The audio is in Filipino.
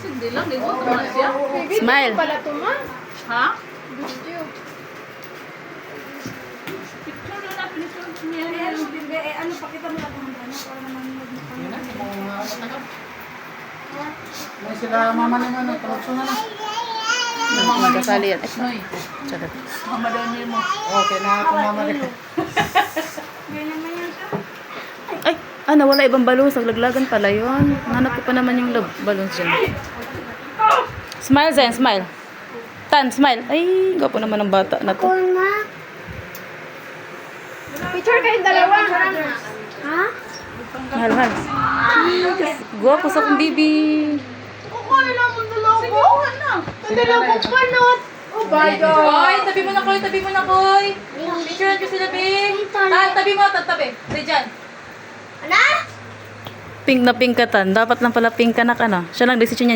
Hindi lang, di ko tumalas siya. Smile. Pala to, ma. Ha? Video. Picture na na, picture niya. Ano, pakita mo lang kung ano, para naman mag-mukha. May sila mama naman, talapso na lang. Kasali yan. Noy, Sarap. mamadami mo. Okay na ako mama rin. Ganyan naman yan siya. Ay, nawala ibang balons. Naglaglagan pala yun. Hanap ko pa naman yung balons dyan. Smile, Zen, smile. Tan, smile. Ay, gwapo naman ng bata na to. Picture kayong dalawa. Ha? Mahal, mahal. Gwapo sa kong bibi. Kukuha na mo dalawa. Sige, kuha na. Dalawa pa, not. Oh, bayo. Koy, tabi mo na, Koy. Tabi mo na, Koy. Picturean ko sila, Bing. Tabi mo, tabi. Say dyan. Ano? Pink na pink ka, Tan. Dapat lang pala pink ka na ka, no? Siya lang decision niya.